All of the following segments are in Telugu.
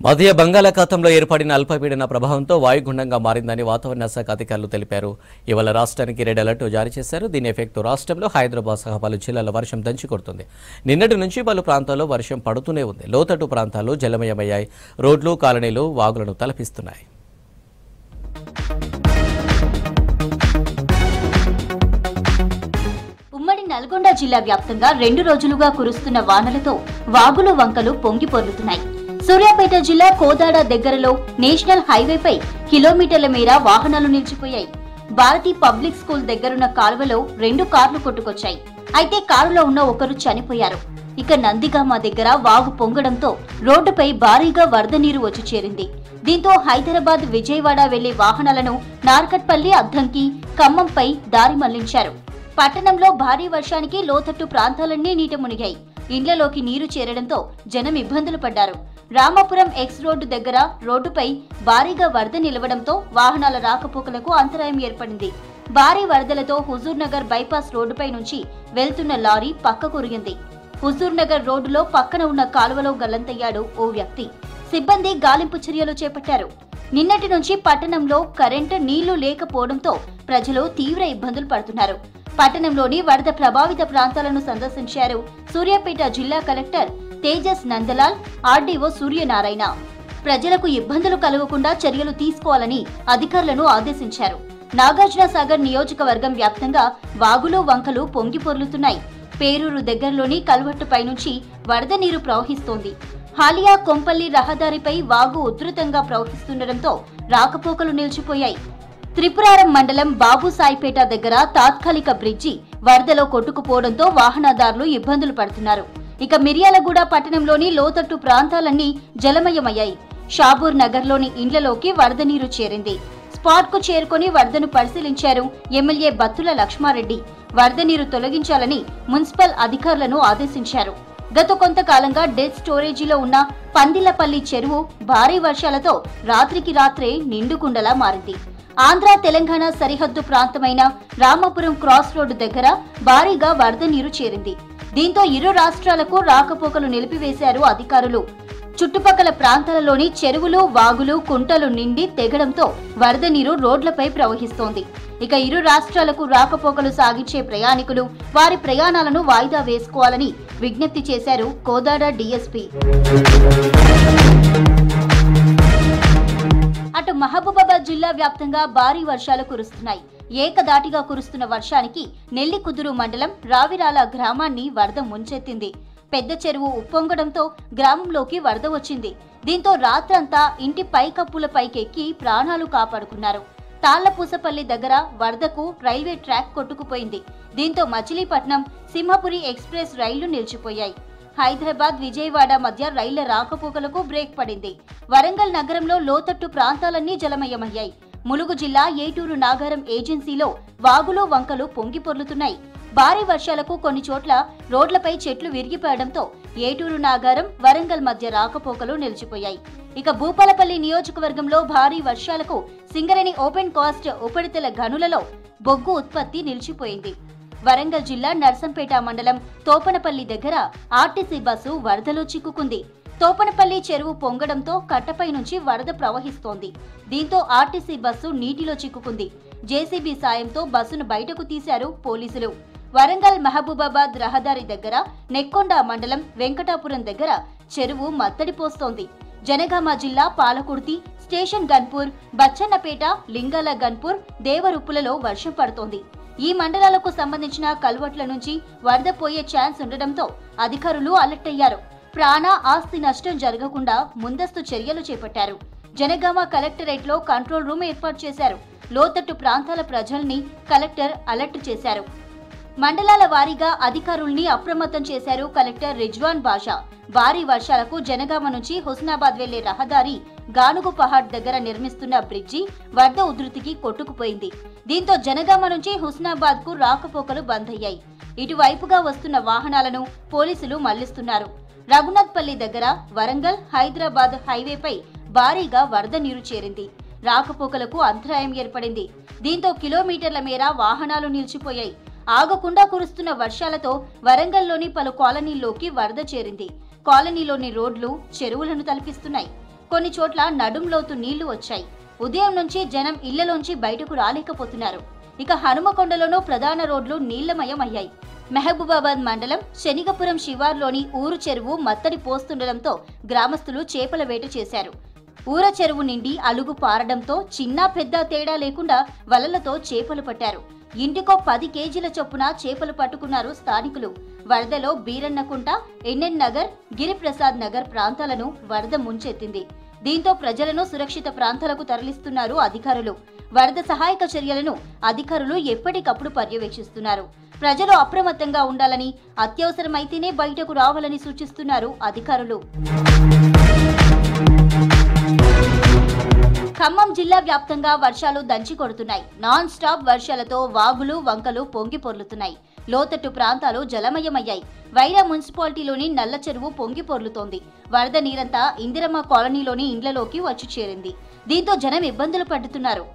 మధ్య బంగాళాఖాతంలో ఏర్పడిన అల్పపీడన ప్రభావంతో వాయుగుండంగా మారిందని వాతావరణ శాఖ అధికారులు తెలిపారు. ఇవాళ రాష్ట్రానికి రెడ్ అలర్ట్ జారీ చేశారు. దీని ఎఫెక్ట్తో రాష్ట్రంలో హైదరాబాద్ సహా పలు జిల్లాల వర్షం దంచుకొడుతుంది. నిన్నటి నుంచి పలు ప్రాంతాల్లో వర్షం పడుతూనే ఉంది. లోతట్టు ప్రాంతాలు జలమయమయ్యాయి. రోడ్లు, కాలనీలు వాగులను తలపిస్తున్నాయి. ఉమ్మడి నల్గొండ జిల్లా వ్యాప్తంగా 2 రోజులుగా కురుస్తున్న వానలతో వాగులు, వంకలు పొంగి పొర్లుతున్నాయి. సూర్యాపేట జిల్లా కోదాడ దగ్గరలో నేషనల్ హైవేపై కిలోమీటర్ల మేర వాహనాలు నిలిచిపోయాయి. భారతీ పబ్లిక్ స్కూల్ దగ్గరున్న కాలువలో 2 కార్లు కొట్టుకొచ్చాయి. అయితే కారులో ఉన్న ఒకరు చనిపోయారు. ఇక నందిగామ దగ్గర వాగు పొంగడంతో రోడ్డుపై భారీగా వరద నీరు వచ్చి చేరింది. దీంతో హైదరాబాద్, విజయవాడ వెళ్లే వాహనాలను నార్కట్పల్లి, అద్దంకి, ఖమ్మంపై దారి మళ్లించారు. పట్టణంలో భారీ వర్షానికి లోతట్టు ప్రాంతాలన్నీ నీట మునిగాయి. ఇండ్లలోకి నీరు చేరడంతో జనం ఇబ్బందులు పడ్డారు. రామాపురం ఎక్స్ రోడ్డు దగ్గర రోడ్డుపై భారీగా వరద నిలవడంతో వాహనాల రాకపోకలకు అంతరాయం ఏర్పడింది. భారీ వరదలతో హుజూర్ నగర్ బైపాస్ రోడ్డుపై నుంచి వెళ్తున్న లారీ పక్కకురిగింది. హుజూర్ నగర్ రోడ్డులో పక్కన ఉన్న కాలువలో గల్లంతయ్యాడు ఓ వ్యక్తి. సిబ్బంది గాలింపు చర్యలు చేపట్టారు. నిన్నటి నుంచి పట్టణంలో కరెంటు, నీళ్లు లేకపోవడంతో ప్రజలు తీవ్ర ఇబ్బందులు పడుతున్నారు. పట్టణంలోని వరద ప్రభావిత ప్రాంతాలను సందర్శించారు సూర్యాపేట జిల్లా కలెక్టర్ తేజస్ నందలాల్, ఆర్డీఓ సూర్యనారాయణ. ప్రజలకు ఇబ్బందులు కలగకుండా చర్యలు తీసుకోవాలని అధికారులను ఆదేశించారు. నాగార్జున సాగర్ నియోజకవర్గం వ్యాప్తంగా వాగులు, వంకలు పొంగి పొర్లుతున్నాయి. పేరూరు దగ్గరలోని కల్వట్టుపై నుంచి వరద నీరు ప్రవహిస్తోంది. హాలియా కొంపల్లి రహదారిపై వాగు ఉధృతంగా ప్రవహిస్తుండటంతో రాకపోకలు నిలిచిపోయాయి. త్రిపురారం మండలం బాబుసాయిపేట దగ్గర తాత్కాలిక బ్రిడ్జి వరదలో కొట్టుకుపోవడంతో వాహనదారులు ఇబ్బందులు పడుతున్నారు. ఇక మిర్యాలగూడ పట్టణంలోని లోతట్టు ప్రాంతాలన్నీ జలమయమయ్యాయి. షాబూర్ నగర్లోని ఇండ్లలోకి వరద నీరు చేరింది. స్పాట్ కు చేరుకుని వరదను పరిశీలించారు ఎమ్మెల్యే బత్తుల లక్ష్మారెడ్డి. వరద నీరు తొలగించాలని మున్సిపల్ అధికారులను ఆదేశించారు. గత కొంతకాలంగా డెత్ స్టోరేజీలో ఉన్న పందిలపల్లి చెరువు భారీ వర్షాలతో రాత్రికి రాత్రే నిండుకుండలా మారింది. ఆంధ్ర, తెలంగాణ సరిహద్దు ప్రాంతమైన రామాపురం క్రాస్ రోడ్డు దగ్గర భారీగా వరద నీరు చేరింది. దీంతో ఇరు రాష్ట్రాలకు రాకపోకలు నిలిపివేశారు అధికారులు. చుట్టుపక్కల ప్రాంతాలలోని చెరువులు, వాగులు, కుంటలు నిండి తెగడంతో వరద నీరు రోడ్లపై ప్రవహిస్తోంది. ఇక ఇరు రాష్ట్రాలకు రాకపోకలు సాగించే ప్రయాణికులు వారి ప్రయాణాలను వాయిదా వేసుకోవాలని విజ్ఞప్తి చేశారు కోదాడ డీఎస్పీ. అటు మహబూబాబాద్ జిల్లా వ్యాప్తంగా భారీ వర్షాలు కురుస్తున్నాయి. ఏకదాటిగా కురుస్తున్న వర్షానికి నెల్లికుదురు మండలం రావిరాల గ్రామాన్ని వరద ముంచెత్తింది. పెద్ద చెరువు ఉప్పొంగడంతో గ్రామంలోకి వరద వచ్చింది. దీంతో రాత్రంతా ఇంటి పైకప్పుల పైకెక్కి ప్రాణాలు కాపాడుకున్నారు. తాళ్లపూసపల్లి దగ్గర వరదకు రైల్వే ట్రాక్ కొట్టుకుపోయింది. దీంతో మచిలీపట్నం, సింహపురి ఎక్స్ప్రెస్ రైళ్లు నిలిచిపోయాయి. హైదరాబాద్, విజయవాడ మధ్య రైళ్ల రాకపోకలకు బ్రేక్ పడింది. వరంగల్ నగరంలో లోతట్టు ప్రాంతాలన్నీ జలమయమయ్యాయి. ములుగు జిల్లా ఏటూరు నాగారం ఏజెన్సీలో వాగులు, వంకలు పొంగి పొర్లుతున్నాయి. భారీ వర్షాలకు కొన్ని చోట్ల రోడ్లపై చెట్లు విరిగిపడడంతో ఏటూరు నాగారం, వరంగల్ మధ్య రాకపోకలు నిలిచిపోయాయి. ఇక భూపాలపల్లి నియోజకవర్గంలో భారీ వర్షాలకు సింగరేణి ఓపెన్ కాస్ట్ ఉపరితల గనులలో బొగ్గు ఉత్పత్తి నిలిచిపోయింది. వరంగల్ జిల్లా నర్సంపేట మండలం తోపనపల్లి దగ్గర ఆర్టీసీ బస్సు వరదలో చిక్కుకుంది. తోపనపల్లి చెరువు పొంగడంతో కట్టపై నుంచి వరద ప్రవహిస్తోంది. దీంతో ఆర్టీసీ బస్సు నీటిలో చిక్కుకుంది. జేసీబీ సాయంతో బస్సును బయటకు తీశారు పోలీసులు. వరంగల్ మహబూబాబాద్ రహదారి దగ్గర నెక్కొండ మండలం వెంకటాపురం దగ్గర చెరువు మత్తడి పోస్తోంది. జనగామ జిల్లా పాలకుర్తి, స్టేషన్ గన్పూర్, బచ్చన్నపేట, లింగాల గన్పూర్, దేవరుప్పులలో వర్షం పడుతోంది. ఈ మండలాలకు సంబంధించిన కల్వట్ల నుంచి వరద పోయే ఛాన్స్ ఉండడంతో అధికారులు అలర్ట్ అయ్యారు. ప్రాణ, ఆస్తి నష్టం జరగకుండా ముందస్తు చర్యలు చేపట్టారు. జనగామ కలెక్టరేట్ లో కంట్రోల్ రూమ్ ఏర్పాటు చేశారు. లోతట్టు ప్రాంతాల ప్రజల్ని కలెక్టర్ అలర్ట్ చేశారు. మండలాల వారీగా అధికారుల్ని అప్రమత్తం చేశారు కలెక్టర్ రిజ్వాన్ బాషా. భారీ వర్షాలకు జనగామ నుంచి హుస్నాబాద్ వెళ్లే రహదారి గానుగు పహాడ్ దగ్గర నిర్మిస్తున్న బ్రిడ్జి వరద ఉధృతికి కొట్టుకుపోయింది. దీంతో జనగామ నుంచి హుస్నాబాద్ కు రాకపోకలు బంద్ అయ్యాయి. ఇటువైపుగా వస్తున్న వాహనాలను పోలీసులు మళ్లిస్తున్నారు. రఘునాథ్పల్లి దగ్గర వరంగల్, హైదరాబాద్ హైవేపై భారీగా వరద నీరు చేరింది. రాకపోకలకు అంతరాయం ఏర్పడింది. దీంతో కిలోమీటర్ల మేర వాహనాలు నిలిచిపోయాయి. ఆగకుండా కురుస్తున్న వర్షాలతో వరంగల్లోని పలు కాలనీల్లోకి వరద చేరింది. కాలనీలోని రోడ్లు, చెరువులను తలపిస్తున్నాయి. కొన్ని చోట్ల నడుంలోతు నీళ్లు వచ్చాయి. ఉదయం నుంచి జనం ఇళ్లలోంచి బయటకు రాలేకపోతున్నారు. ఇక హనుమకొండలోనూ ప్రధాన రోడ్లు నీళ్లమయం అయ్యాయి. మహబూబాబాద్ మండలం శనిగపురం శివార్లోని ఊరు చెరువు మత్తడి పోస్తుండటంతో గ్రామస్తులు చేపల వేట చేశారు. ఊర చెరువు నిండి అలుగు పారడంతో చిన్న పెద్ద తేడా లేకుండా వలలతో చేపలు పట్టారు. ఇంటికో 10 కేజీల చొప్పున చేపలు పట్టుకున్నారు స్థానికులు. వరదలో బీరన్నకుంట, ఎన్ఎన్ నగర్, గిరిప్రసాద్ నగర్ ప్రాంతాలను వరద ముంచెత్తింది. దీంతో ప్రజలను సురక్షిత ప్రాంతాలకు తరలిస్తున్నారు అధికారులు. వరద సహాయక చర్యలను అధికారులు ఎప్పటికప్పుడు పర్యవేక్షిస్తున్నారు. ప్రజలు అప్రమత్తంగా ఉండాలని, అత్యవసరమైతేనే బయటకు రావాలని సూచిస్తున్నారు అధికారులు. ఖమ్మం జిల్లా వ్యాప్తంగా వర్షాలు దంచి కొడుతున్నాయి. నాన్ స్టాప్ వర్షాలతో వాగులు వంకలు పొంగి పొర్లుతున్నాయి. లోతట్టు ప్రాంతాలు జలమయమయ్యాయి. వైరా మున్సిపాలిటీలోని నల్ల చెరువు పొంగి పొర్లుతోంది. వరద నీరంతా ఇందిరమ్మ కాలనీలోని ఇండ్లలోకి వచ్చి చేరింది. దీంతో జనం ఇబ్బందులు పడుతున్నారు.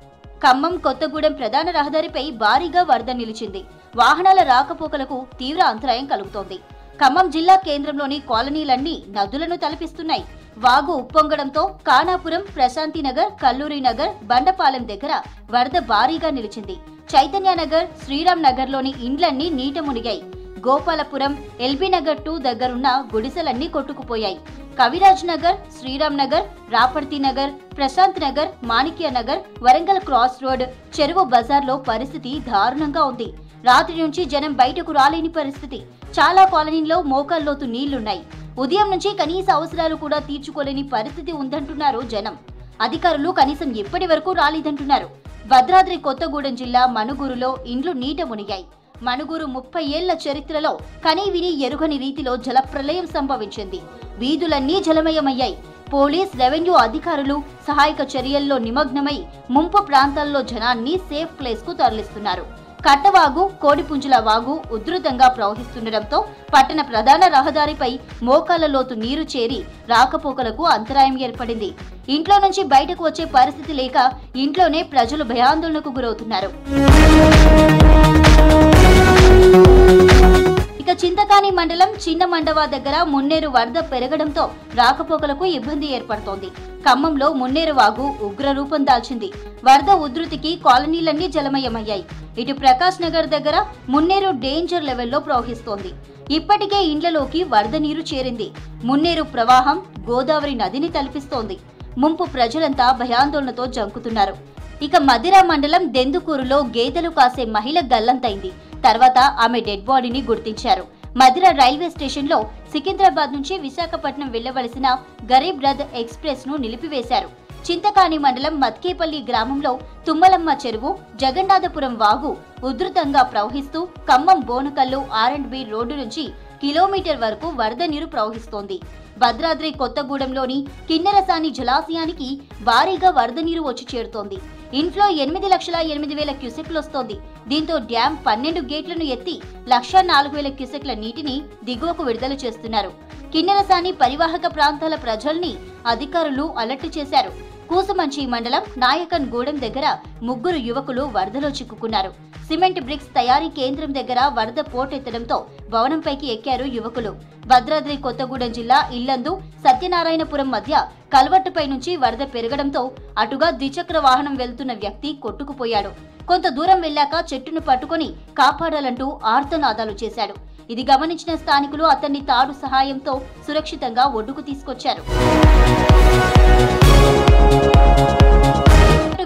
ఖమ్మం కొత్తగూడెం ప్రధాన రహదారిపై భారీగా వరద నిలిచింది. వాహనాల రాకపోకలకు తీవ్ర అంతరాయం కలుగుతోంది. ఖమ్మం జిల్లా కేంద్రంలోని కాలనీలన్నీ నదులను తలపిస్తున్నాయి. వాగు ఉప్పొంగడంతో కానాపురం, ప్రశాంతినగర్, కల్లూరి నగర్, బండపాలెం దగ్గర వరద భారీగా నిలిచింది. చైతన్యనగర్, శ్రీరామ్ నగర్లోని ఇండ్లన్నీ నీట మునిగాయి. గోపాలపురం, ఎల్బీ నగర్ 2 దగ్గరున్న గుడిసెలన్నీ కొట్టుకుపోయాయి. కవిరాజ్ నగర్, శ్రీరామ్ నగర్, రాపర్తి నగర్, ప్రశాంత్ నగర్, మాణిక్య నగర్, వరంగల్ క్రాస్ రోడ్, చెరువు బజార్లో పరిస్థితి దారుణంగా ఉంది. రాత్రి నుంచి జనం బయటకు రాలేని పరిస్థితి. చాలా కాలనీల్లో మోకాల్లోతు నీళ్లున్నాయి. ఉదయం నుంచి కనీస అవసరాలు కూడా తీర్చుకోలేని పరిస్థితి ఉందంటున్నారు జనం. అధికారులు కనీసం ఇప్పటి వరకు రాలేదంటున్నారు. భద్రాద్రి కొత్తగూడెం జిల్లా మనుగూరులో ఇండ్లు నీట మునిగాయి. మనుగూరు 30 ఏళ్ల చరిత్రలో కనీవిని ఎరుగని రీతిలో జలప్రలయం సంభవించింది. వీధులన్నీ జలమయమయ్యాయి. పోలీస్, రెవెన్యూ అధికారులు సహాయక చర్యల్లో నిమగ్నమై ముంపు ప్రాంతాల్లో జనాన్ని సేఫ్ ప్లేస్ కు తరలిస్తున్నారు. కట్టవాగు, కోడిపుంజుల వాగు ఉధృతంగా ప్రవహిస్తుండటంతో పట్టణ ప్రధాన రహదారిపై మోకాళ్ల లోతు నీరు చేరి రాకపోకలకు అంతరాయం ఏర్పడింది. ఇంట్లో నుంచి బయటకు వచ్చే పరిస్థితి లేక ఇంట్లోనే ప్రజలు భయాందోళనకు గురవుతున్నారు. ఇక చింతకాని మండలం చిన్న మండవ దగ్గర మున్నేరు వరద పెరగడంతో రాకపోకలకు ఇబ్బంది ఏర్పడుతోంది. ఖమ్మంలో మున్నేరు వాగు ఉగ్ర రూపం దాల్చింది. వరద ఉధృతికి కాలనీలన్నీ జలమయమయ్యాయి. ఇటు ప్రకాష్ నగర్ దగ్గర మున్నేరు డేంజర్ లెవెల్లో ప్రవహిస్తోంది. ఇప్పటికే ఇండ్లలోకి వరద నీరు చేరింది. మున్నేరు ప్రవాహం గోదావరి నదిని తలపిస్తోంది. ముంపు ప్రజలంతా భయాందోళనతో జంకుతున్నారు. ఇక మదిర మండలం దెందుకూరులో గేదెలు కాసే మహిళ గల్లంతైంది. తర్వాత ఆమె డెడ్ బాడీని గుర్తించారు. మదిర రైల్వే స్టేషన్లో సికింద్రాబాద్ నుంచి విశాఖపట్నం వెళ్లవలసిన గరీబ్ రథ్ ఎక్స్ప్రెస్ ను నిలిపివేశారు. చింతకాని మండలం మత్కేపల్లి గ్రామంలో తుమ్మలమ్మ చెరువు, జగన్నాథపురం వాగు ఉధృతంగా ప్రవహిస్తూ ఖమ్మం బోనకల్లు R&B రోడ్డు నుంచి కిలోమీటర్ వరకు వరద నీరు ప్రవహిస్తోంది. భద్రాద్రి కొత్తగూడెంలోని కిన్నెరసాని జలాశయానికి భారీగా వరద నీరు వచ్చి చేరుతోంది. ఇన్ఫ్లో 8,08,000 క్యూసెక్లు వస్తోంది. దీంతో డ్యాం 12 గేట్లను ఎత్తి 1,04,000 క్యూసెక్ల నీటిని దిగువకు విడుదల చేస్తున్నారు. కిన్నెరసాని పరివాహక ప్రాంతాల ప్రజల్ని అధికారులు అలర్ట్ చేశారు. కూసుమంచి మండలం నాయకన్ గూడెం దగ్గర 3 యువకులు వరదలో చిక్కుకున్నారు. సిమెంట్ బ్రిక్స్ తయారీ కేంద్రం దగ్గర వరద పోటెత్తడంతో భవనంపైకి ఎక్కారు యువకులు. భద్రాద్రి కొత్తగూడెం జిల్లా ఇల్లందు, సత్యనారాయణపురం మధ్య కల్వట్టుపై నుంచి వరద పెరగడంతో అటుగా ద్విచక్ర వాహనం వెళ్తున్న వ్యక్తి కొట్టుకుపోయాడు. కొంత దూరం వెళ్లాక చెట్టును పట్టుకొని కాపాడాలంటూ ఆర్తనాదాలు చేశాడు. ఇది గమనించిన స్థానికులు అతన్ని తాడు సహాయంతో సురక్షితంగా ఒడ్డుకు తీసుకొచ్చారు.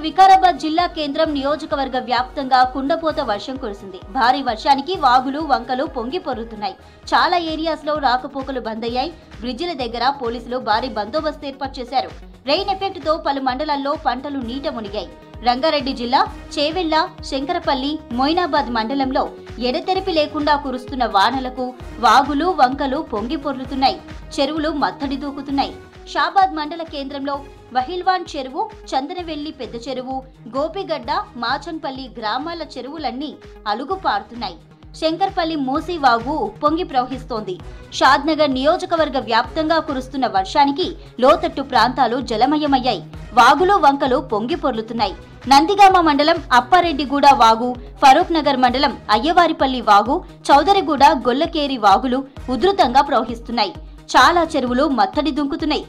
వికారాబాద్ జిల్లా కేంద్రం నియోజకవర్గ వ్యాప్తంగా కుండపోత వర్షం కురిసింది. భారీ వర్షానికి వాగులు వంకలు పొంగి పొర్లుతున్నాయి. చాలా ఏరియాస్ లో రాకపోకలు బంద్ అయ్యాయి. బ్రిడ్జిల దగ్గర పోలీసులు భారీ బందోబస్తు ఏర్పాటు చేశారు. రెయిన్ ఎఫెక్ట్ తో పలు మండలాల్లో పంటలు నీట మునిగాయి. రంగారెడ్డి జిల్లా చేవెళ్ల, శంకరపల్లి, మొయినాబాద్ మండలంలో ఎడతెరిపి లేకుండా కురుస్తున్న వానలకు వాగులు వంకలు పొంగి పొర్లుతున్నాయి. చెరువులు మత్తడి దూకుతున్నాయి. షాబాద్ మండల కేంద్రంలో వహిల్వాన్ చెరువు, చందనవెల్లి పెద్ద చెరువు, గోపిగడ్డ, మాచన్పల్లి గ్రామాల చెరువులన్నీ అలుగు పారుతున్నాయి. శంకర్పల్లి మూసీ వాగు ఉప్పొంగి ప్రవహిస్తోంది. షాద్నగర్ నియోజకవర్గ వ్యాప్తంగా కురుస్తున్న వర్షానికి లోతట్టు ప్రాంతాలు జలమయమయ్యాయి. వాగులు వంకలు పొంగి పొర్లుతున్నాయి. నందిగామ మండలం అప్పారెడ్డిగూడ వాగు, ఫరూక్ నగర్ మండలం అయ్యవారిపల్లి వాగు, చౌదరిగూడ, గొల్లకేరి వాగులు ఉధృతంగా ప్రవహిస్తున్నాయి. చాలా చెరువులు మత్తడి దుంకుతున్నాయి.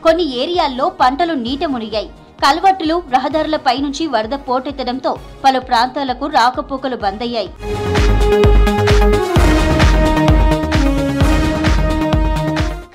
కొన్ని ఏరియాల్లో పంటలు నీట మునిగాయి. కల్వర్టులు, రహదారులపై నుంచి వరద పోటెత్తడంతో పలు ప్రాంతాలకు రాకపోకలు బంద్ అయ్యాయి.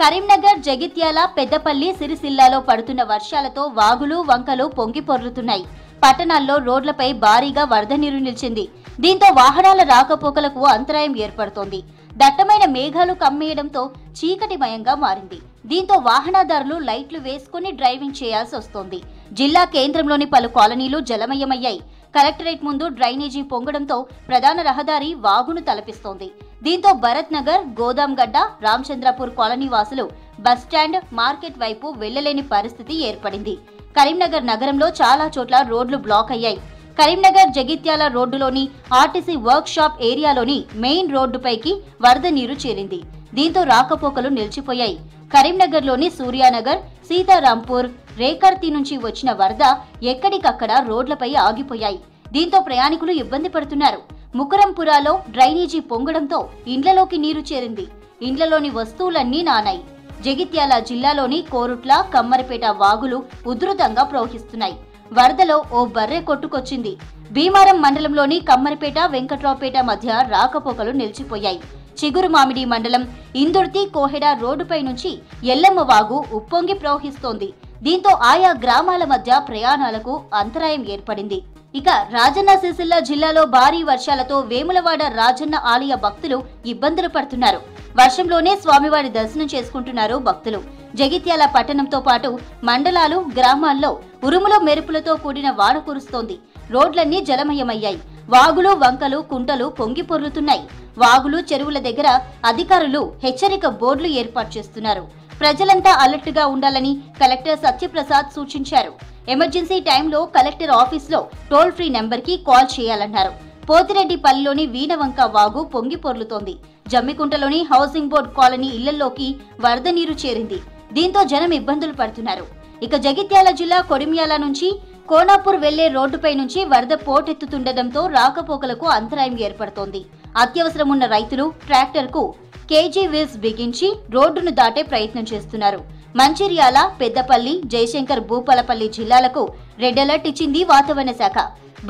కరీంనగర్, జగిత్యాల, పెద్దపల్లి, సిరిసిల్లాలో పడుతున్న వర్షాలతో వాగులు, వంకలు పొంగి పొర్లుతున్నాయి. పట్టణాల్లో రోడ్లపై భారీగా వరద నీరు నిలిచింది. దీంతో వాహనాల రాకపోకలకు అంతరాయం ఏర్పడుతోంది. దట్టమైన మేఘాలు కమ్మేయడంతో చీకటిమయంగా మారింది. దీంతో వాహనదారులు లైట్లు వేసుకుని డ్రైవింగ్ చేయాల్సి వస్తోంది. జిల్లా కేంద్రంలోని పలు కాలనీలు జలమయమయ్యాయి. కలెక్టరేట్ ముందు డ్రైనేజీ పొంగడంతో ప్రధాన రహదారి వాగును తలపిస్తోంది. దీంతో భరత్ నగర్, గోదాంగడ్డ, రామచంద్రపూర్ కాలనీ వాసులు బస్టాండ్, మార్కెట్ వైపు వెళ్లలేని పరిస్థితి ఏర్పడింది. కరీంనగర్ నగరంలో చాలా చోట్ల రోడ్లు బ్లాక్ అయ్యాయి. కరీంనగర్ జగిత్యాల రోడ్డులోని ఆర్టీసీ వర్క్ షాప్ ఏరియాలోని మెయిన్ రోడ్డుపైకి వరద నీరు చేరింది. దీంతో రాకపోకలు నిలిచిపోయాయి. కరీంనగర్లోని సూర్యానగర్, సీతారాంపూర్, రేకర్తి నుంచి వచ్చిన వరద ఎక్కడికక్కడ రోడ్లపై ఆగిపోయాయి. దీంతో ప్రయాణికులు ఇబ్బంది పడుతున్నారు. ముకురంపురాలో డ్రైనేజీ పొంగడంతో ఇండ్లలోకి నీరు చేరింది. ఇండ్లలోని వస్తువులన్నీ నానాయి. జగిత్యాల జిల్లాలోని కోరుట్ల, కమ్మరిపేట వాగులు ఉధృతంగా ప్రవహిస్తున్నాయి. వరదలో ఓ బర్రె కొట్టుకొచ్చింది. భీమారం మండలంలోని కమ్మరిపేట, వెంకట్రావుపేట మధ్య రాకపోకలు నిలిచిపోయాయి. చిగురుమామిడి మండలం ఇందుర్తి, కోహెడ రోడ్డుపై నుంచి ఎల్లమ్మ వాగు ఉప్పొంగి ప్రవహిస్తోంది. దీంతో ఆయా గ్రామాల మధ్య ప్రయాణాలకు అంతరాయం ఏర్పడింది. ఇక రాజన్న సిరిసిల్ల జిల్లాలో భారీ వర్షాలతో వేములవాడ రాజన్న ఆలయ భక్తులు ఇబ్బందులు పడుతున్నారు. వర్షంలోనే స్వామివారి దర్శనం చేసుకుంటున్నారు భక్తులు. జగిత్యాల పట్టణంతో పాటు మండలాలు, గ్రామాల్లో ఉరుములు మెరుపులతో కూడిన వాన కురుస్తోంది. రోడ్లన్నీ జలమయమయ్యాయి. వాగులు, వంకలు, కుంటలు పొంగి పొర్లుతున్నాయి. వాగులు, చెరువుల దగ్గర అధికారులు హెచ్చరిక బోర్డులు ఏర్పాటు చేస్తున్నారు. ప్రజలంతా అలర్ట్ గా ఉండాలని కలెక్టర్ సత్యప్రసాద్ సూచించారు. ఎమర్జెన్సీ టైంలో కలెక్టర్ ఆఫీస్లో టోల్ ఫ్రీ నెంబర్కి కాల్ చేయాలన్నారు. పోతిరెడ్డిపల్లిలోని వీణవంక వాగు పొంగి పొర్లుతోంది. జమ్మికుంటలోని హౌసింగ్ బోర్డు కాలనీ ఇళ్లలోకి వరద నీరు చేరింది. దీంతో జనం ఇబ్బందులు పడుతున్నారు. ఇక జగిత్యాల జిల్లా కొడిమ్యాల నుంచి కోనాపూర్ వెళ్లే రోడ్డుపై నుంచి వరద పోటెత్తుతుండటంతో రాకపోకలకు అంతరాయం ఏర్పడుతోంది. అత్యవసరం ఉన్న రైతులు ట్రాక్టర్కు కేజీ వీల్స్ బిగించి రోడ్డును దాటే ప్రయత్నం చేస్తున్నారు. మంచిర్యాల, పెద్దపల్లి, జయశంకర్ భూపాలపల్లి జిల్లాలకు రెడ్ అలర్ట్ ఇచ్చింది వాతావరణ శాఖ.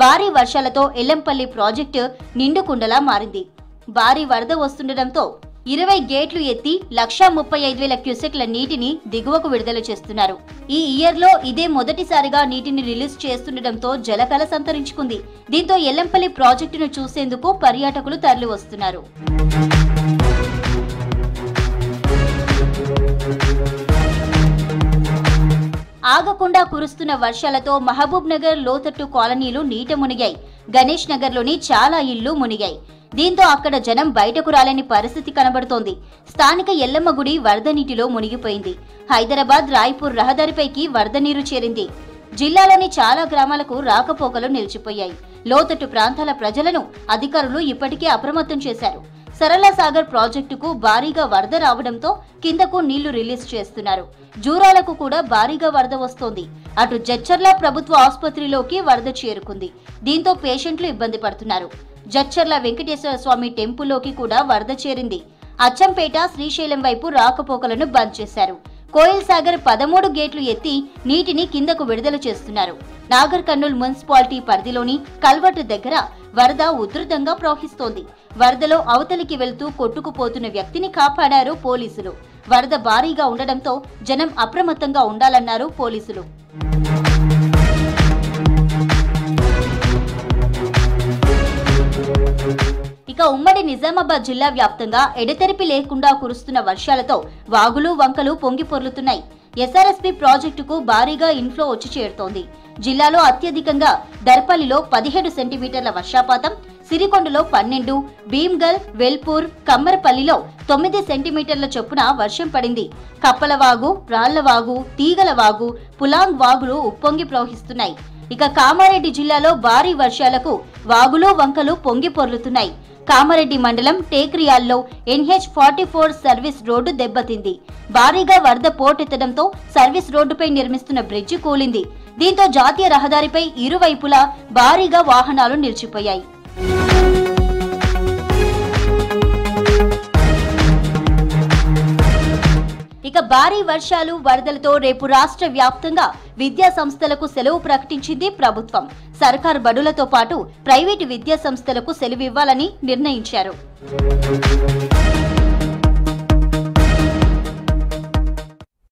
భారీ వర్షాలతో ఎల్లంపల్లి ప్రాజెక్టు నిండుకుండలా మారింది. భారీ వరద వస్తుండటంతో 20 గేట్లు ఎత్తి 1,35,000 క్యూసెక్ల నీటిని దిగువకు విడుదల చేస్తున్నారు. ఈ ఇయర్లో ఇదే మొదటిసారిగా నీటిని రిలీజ్ చేస్తుండటంతో జలకళ సంతరించుకుంది. దీంతో ఎల్లంపల్లి ప్రాజెక్టును చూసేందుకు పర్యాటకులు తరలి వస్తున్నారు. ఆగకుండా కురుస్తున్న వర్షాలతో మహబూబ్ నగర్ లోతట్టు కాలనీలు నీట మునిగాయి. గణేష్ నగర్లోని చాలా ఇళ్లు మునిగాయి. దీంతో అక్కడ జనం బయటకు రాలేని పరిస్థితి కనబడుతోంది. స్థానిక ఎల్లమ్మ గుడి వరద నీటిలో మునిగిపోయింది. హైదరాబాద్, రాయ్పూర్ రహదారిపైకి వరద నీరు చేరింది. జిల్లాలోని చాలా గ్రామాలకు రాకపోకలు నిలిచిపోయాయి. లోతట్టు ప్రాంతాల ప్రజలను అధికారులు ఇప్పటికే అప్రమత్తం చేశారు. సరళ సాగర్ ప్రాజెక్టుకు భారీగా వరద రావడంతో కిందకు నీళ్లు రిలీజ్ చేస్తున్నారు. జూరాలకు కూడా భారీగా వరద వస్తోంది. అటు జడ్చర్ల ప్రభుత్వ ఆసుపత్రిలోకి వరద చేరుకుంది. దీంతో పేషెంట్లు ఇబ్బంది పడుతున్నారు. జడ్చర్ల వెంకటేశ్వర స్వామి టెంపుల్లోకి కూడా వరద చేరింది. అచ్చంపేట, శ్రీశైలం వైపు రాకపోకలను బంద్ చేశారు. కోయిల్ సాగర్ 13 గేట్లు ఎత్తి నీటిని కిందకు విడుదల చేస్తున్నారు. నాగర్ కర్నూల్ మున్సిపాలిటీ పరిధిలోని కల్వర్టు దగ్గర వరద ఉధృతంగా ప్రవహిస్తోంది. వరదలో అవతలికి వెళ్తూ కొట్టుకుపోతున్న వ్యక్తిని కాపాడారు పోలీసులు. వరద భారీగా ఉండడంతో జనం అప్రమత్తంగా ఉండాలన్నారు పోలీసులు. ఇక ఉమ్మడి నిజామాబాద్ జిల్లా వ్యాప్తంగా ఎడతెరిపి లేకుండా కురుస్తున్న వర్షాలతో వాగులు, వంకలు పొంగి పొర్లుతున్నాయి. ఎస్ఆర్ఎస్పీ ప్రాజెక్టుకు భారీగా ఇన్ఫ్లో వచ్చి చేరుతోంది. జిల్లాలో అత్యధికంగా దర్పల్లిలో 17 సెంటీమీటర్ల వర్షపాతం, సిరికొండలో 12, భీమ్గల్, వెల్పూర్, కమ్మరపల్లిలో 9 సెంటీమీటర్ల చొప్పున వర్షం పడింది. కప్పలవాగు, రాళ్లవాగు, తీగలవాగు, పులాంగ్ వాగులు ఉప్పొంగి ప్రవహిస్తున్నాయి. ఇక కామారెడ్డి జిల్లాలో భారీ వర్షాలకు వాగులు, వంకలు పొంగి పొర్లుతున్నాయి. కామారెడ్డి మండలం టేక్రియాల్లో NH44 సర్వీస్ రోడ్డు దెబ్బతింది. భారీగా వరద పోటెత్తడంతో సర్వీస్ రోడ్డుపై నిర్మిస్తున్న బ్రిడ్జి కూలింది. దీంతో జాతీయ రహదారిపై ఇరువైపులా భారీగా వాహనాలు నిలిచిపోయాయి. ఇక భారీ వర్షాలు వరదలతో రేపు రాష్ట్ర వ్యాప్తంగా విద్యా సంస్థలకు సెలవు ప్రకటించింది ప్రభుత్వం. సర్కారు బడులతో పాటు ప్రైవేటు విద్యా సంస్థలకు సెలవు ఇవ్వాలని నిర్ణయించారు.